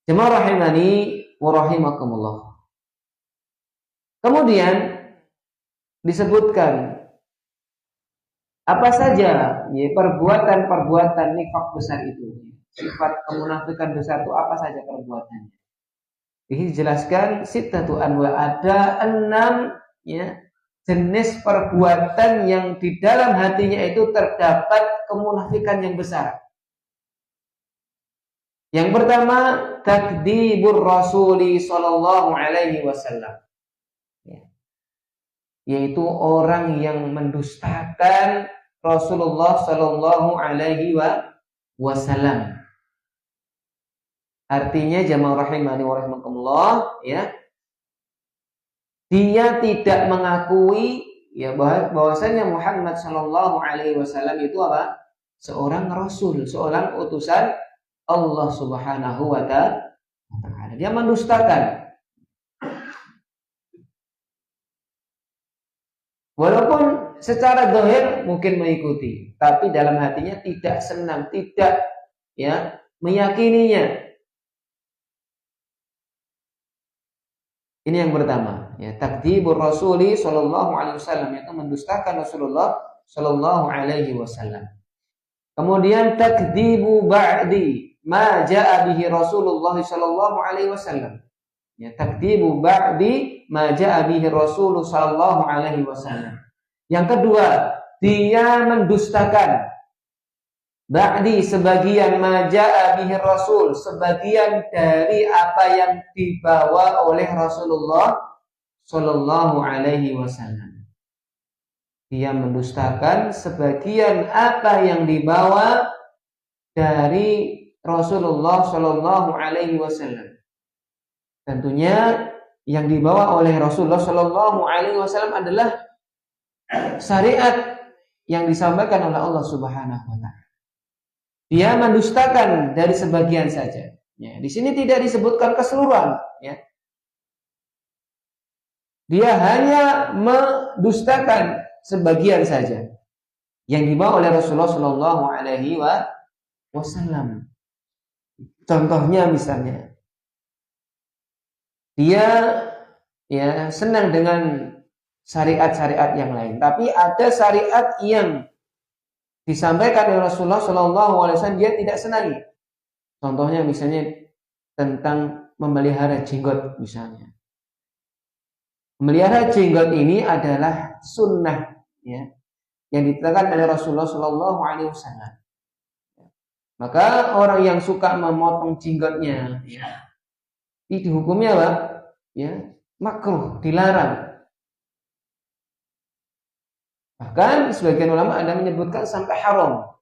Jemaah rahimani wa rahimakumullah. Kemudian disebutkan apa saja ya, perbuatan-perbuatan nifak besar itu. Sifat kemunafikan besar itu apa saja perbuatannya. Ini dijelaskan sittatu anwa, ada 6 ya, jenis perbuatan yang di dalam hatinya itu terdapat kemunafikan yang besar. Yang pertama, takdzibur Rasuli sallallahu alaihi wasallam. Yaitu orang yang mendustakan Rasulullah sallallahu alaihi wasallam. Artinya jamaah rahimani wa rahimakumullah, ya. Dia tidak mengakui ya bahwasanya Muhammad sallallahu alaihi wasallam itu apa? Seorang rasul, seorang utusan Allah Subhanahu wa ta'ala. Dia mendustakan. Walaupun secara zahir mungkin mengikuti, tapi dalam hatinya tidak senang, tidak ya meyakininya. Ini yang pertama, ya, takdzibur Rasuli sallallahu alaihi wasallam, yaitu mendustakan Rasulullah sallallahu alaihi wasallam. Kemudian takdzibu ba'di ma jaa bihi Rasulullah sallallahu alaihi wasallam. Ya, takdzibu ba'di ma jaa bihi Rasul sallallahu alaihi wasallam. Yang kedua, dia mendustakan ba'di sebagian ma jaa bihi Rasul, sebagian dari apa yang dibawa oleh Rasulullah sallallahu alaihi wasallam. Dia mendustakan sebagian apa yang dibawa dari Rasulullah sallallahu alaihi wasallam. Tentunya yang dibawa oleh Rasulullah sallallahu alaihi wasallam adalah syariat yang disampaikan oleh Allah Subhanahu wa taala. Dia mendustakan dari sebagian saja. Ya, di sini tidak disebutkan keseluruhan, ya. Dia hanya mendustakan sebagian saja yang dibawa oleh Rasulullah sallallahu alaihi wasallam. Contohnya misalnya, dia ya senang dengan syariat-syariat yang lain, tapi ada syariat yang disampaikan oleh Rasulullah sallallahu alaihi wasallam dia tidak senangi. Contohnya misalnya tentang memelihara jenggot misalnya. Memelihara jenggot ini adalah sunnah, ya, yang ditetapkan oleh Rasulullah sallallahu alaihi wasallam. Maka orang yang suka memotong jenggotnya, ya, ini dihukumnya apa? Ya, makruh, dilarang. Bahkan sebagian ulama ada menyebutkan sampai haram.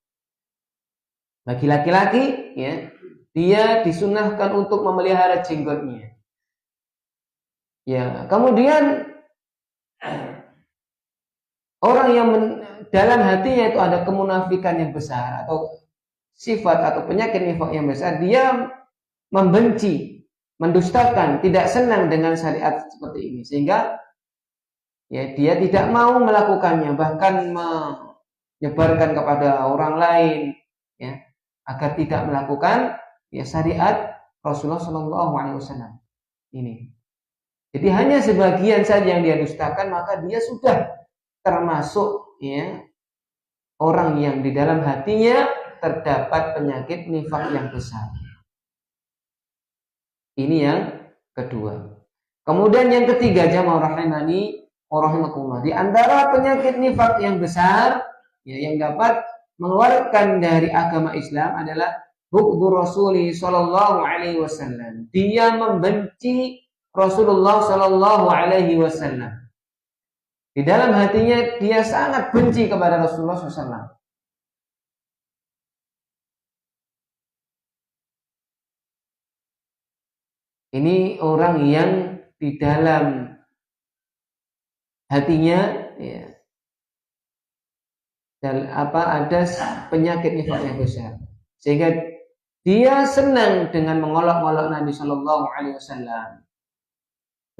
Bagi laki-laki, ya, dia disunahkan untuk memelihara jenggotnya. Ya, kemudian orang yang dalam hatinya itu ada kemunafikan yang besar atau sifat atau penyakit nifak yang besar, dia membenci, mendustakan, tidak senang dengan syariat seperti ini, sehingga ya dia tidak mau melakukannya, bahkan menyebarkan kepada orang lain, ya, agar tidak melakukan ya syariat Rasulullah Shallallahu Alaihi Wasallam ini. Jadi hanya sebagian saja yang dia dustakan, maka dia sudah termasuk ya orang yang di dalam hatinya terdapat penyakit nifak yang besar. Ini yang kedua. Kemudian yang ketiga, jamaah rahimani wa rahimakumullah, di antara penyakit nifak yang besar ya, yang dapat mengeluarkan dari agama Islam adalah bughdur Rasuli sallallahu alaihi wasallam. Dia membenci Rasulullah sallallahu alaihi wasallam. Di dalam hatinya dia sangat benci kepada Rasulullah SAW. Ini orang yang di dalam hatinya ya, dan ada penyakit nifak yang besar, sehingga dia senang dengan mengolok-olok Nabi Shallallahu Alaihi Wasallam,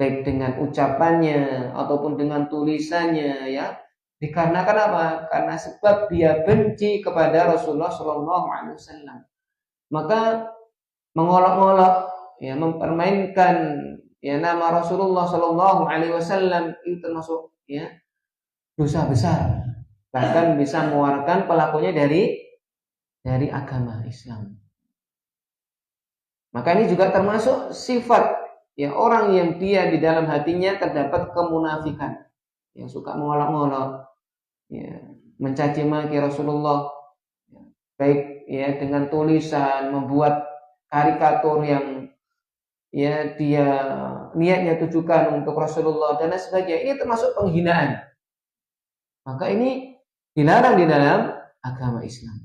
baik dengan ucapannya ataupun dengan tulisannya, ya. Dikarenakan apa? Karena sebab dia benci kepada Rasulullah Shallallahu Alaihi Wasallam. Maka mengolok-olok ya mempermainkan ya nama Rasulullah Shallallahu Alaihi Wasallam, itu termasuk ya dosa besar, bahkan bisa mengeluarkan pelakunya dari agama Islam. Maka ini juga termasuk sifat ya orang yang dia di dalam hatinya terdapat kemunafikan, yang suka mengolok-olok, ya, mencaci maki Rasulullah, ya, baik ya dengan tulisan, membuat karikatur yang ya dia niatnya tujukan untuk Rasulullah dan lain sebagainya. Ini termasuk penghinaan. Maka ini dilarang di dalam agama Islam.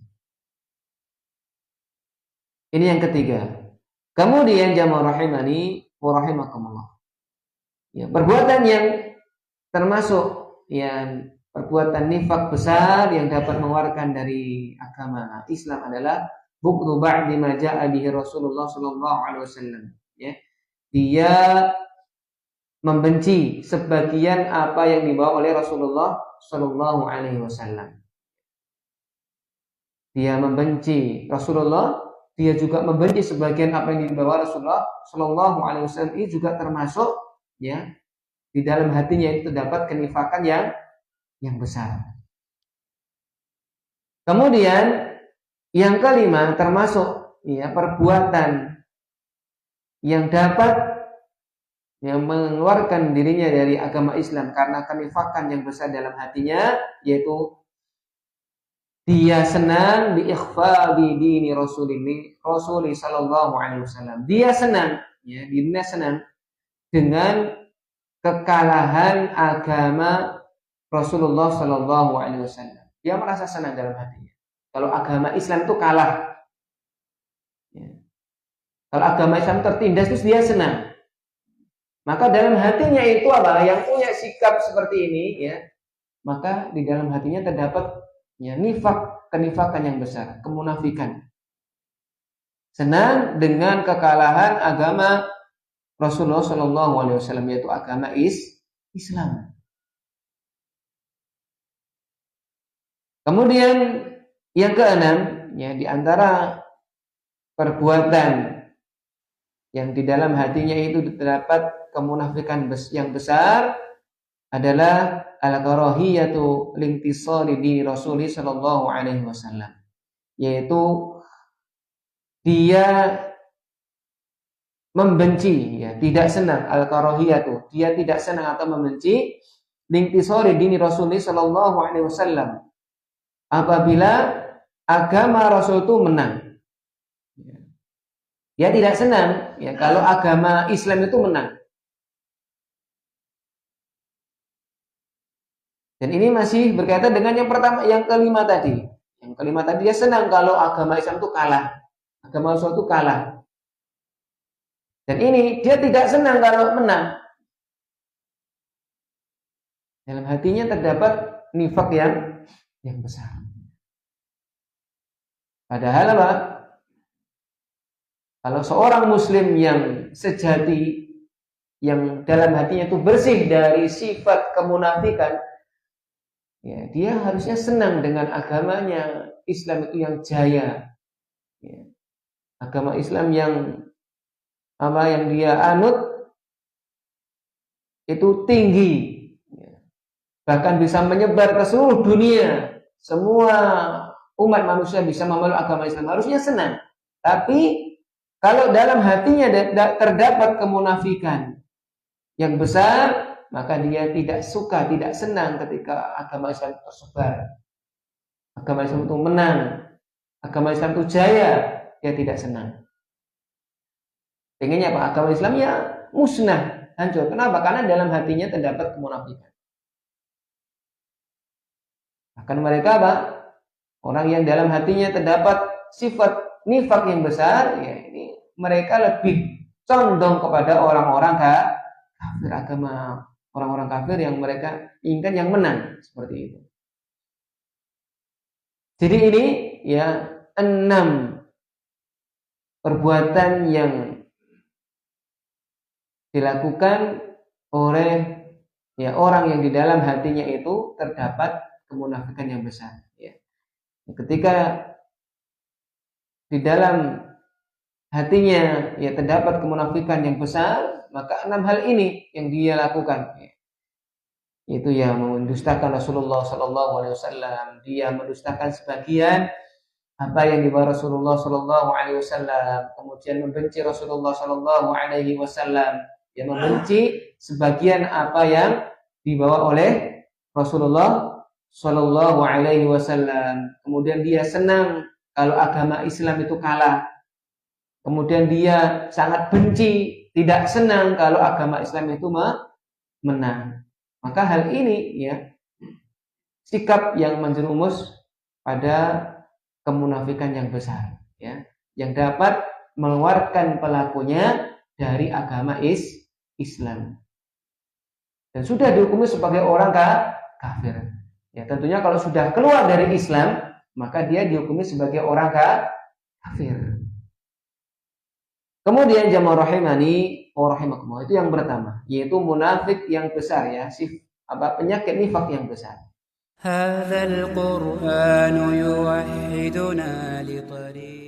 Ini yang ketiga. Kemudian jamaah rahimani wa rahimakumullah. Ya, perbuatan yang termasuk yang perbuatan nifak besar yang dapat mengeluarkan dari agama Islam adalah bughdu ba'di ma ja'a bihi Rasulullah sallallahu alaihi wasallam. Ya. Dia membenci sebagian apa yang dibawa oleh Rasulullah sallallahu alaihi wasallam. Dia membenci Rasulullah, dia juga membenci sebagian apa yang dibawa Rasulullah Shallallahu Alaihi Wasallam. Ini juga termasuk ya di dalam hatinya itu terdapat kenifakan yang besar. Kemudian yang kelima termasuk ya perbuatan yang dapat yang mengeluarkan dirinya dari agama Islam karena kenifakan yang besar dalam hatinya, yaitu dia senang bi-ikhfadi dini Rasulullah sallallahu alaihi wasallam. Dia senang, ya, dirinya senang dengan kekalahan agama Rasulullah sallallahu alaihi wasallam. Dia merasa senang dalam hatinya. Kalau agama Islam itu kalah, ya. Kalau agama Islam tertindas itu dia senang. Maka dalam hatinya itu apa? Yang punya sikap seperti ini, ya, maka di dalam hatinya terdapat ya nifak, kenifakan yang besar, kemunafikan. Senang dengan kekalahan agama Rasulullah Shallallahu Alaihi Wasallam, yaitu agama Islam. Kemudian yang keenam, ya di antara perbuatan yang di dalam hatinya itu terdapat kemunafikan yang besar adalah al-karahiyatu lintisari di Rasulullah sallallahu alaihi wasallam, yaitu dia membenci, ya, tidak senang, al-karahiyatu, dia tidak senang atau membenci lintisari dini Rasulullah sallallahu alaihi wasallam apabila agama Rasul itu menang. Dia tidak senang ya kalau agama Islam itu menang. Dan ini masih berkaitan dengan yang pertama, yang kelima tadi. Yang kelima tadi dia senang kalau agama Islam itu kalah, agama Rasul itu kalah. Dan ini dia tidak senang kalau menang. Dalam hatinya terdapat nifak yang besar. Padahal apa? Kalau seorang Muslim yang sejati, yang dalam hatinya itu bersih dari sifat kemunafikan, ya, dia harusnya senang dengan agamanya. Islam itu yang jaya, ya. Agama Islam yang dia anut itu tinggi, ya. Bahkan bisa menyebar ke seluruh dunia. Semua umat manusia bisa memeluk agama Islam, harusnya senang. Tapi kalau dalam hatinya terdapat kemunafikan yang besar, maka dia tidak suka, tidak senang ketika agama Islam tersebar, agama Islam itu menang, agama Islam itu jaya, dia tidak senang. Pengennya apa? Agama Islam ya musnah, hancur. Kenapa? Karena dalam hatinya terdapat kemunafikan. Akan mereka apa? Orang yang dalam hatinya terdapat sifat nifak yang besar, ya ini mereka lebih condong kepada orang-orang kafir, agama orang-orang kafir yang mereka inginkan yang menang, seperti itu. Jadi ini ya 6 perbuatan yang dilakukan oleh ya orang yang di dalam hatinya itu terdapat kemunafikan yang besar, ya. Ketika di dalam hatinya ya terdapat kemunafikan yang besar, maka 6 hal ini yang dia lakukan. Itu yang mendustakan Rasulullah Sallallahu Alaihi Wasallam, dia mendustakan sebagian apa yang dibawa Rasulullah Sallallahu Alaihi Wasallam, kemudian membenci Rasulullah Sallallahu Alaihi Wasallam, dia membenci sebagian apa yang dibawa oleh Rasulullah Sallallahu Alaihi Wasallam, kemudian dia senang kalau agama Islam itu kalah, kemudian dia sangat benci, tidak senang kalau agama Islam itu menang. Maka hal ini ya sikap yang menjerumus pada kemunafikan yang besar, ya, yang dapat mengeluarkan pelakunya dari agama Islam dan sudah dihukumi sebagai orang kafir. Ya, tentunya kalau sudah keluar dari Islam, maka dia dihukumi sebagai orang kafir. Kemudian jamaah rahimani wa rahimakumullah, itu yang pertama, yaitu munafik yang besar, ya, penyakit nifak yang besar. هذا القرآن يوحدنا لطريق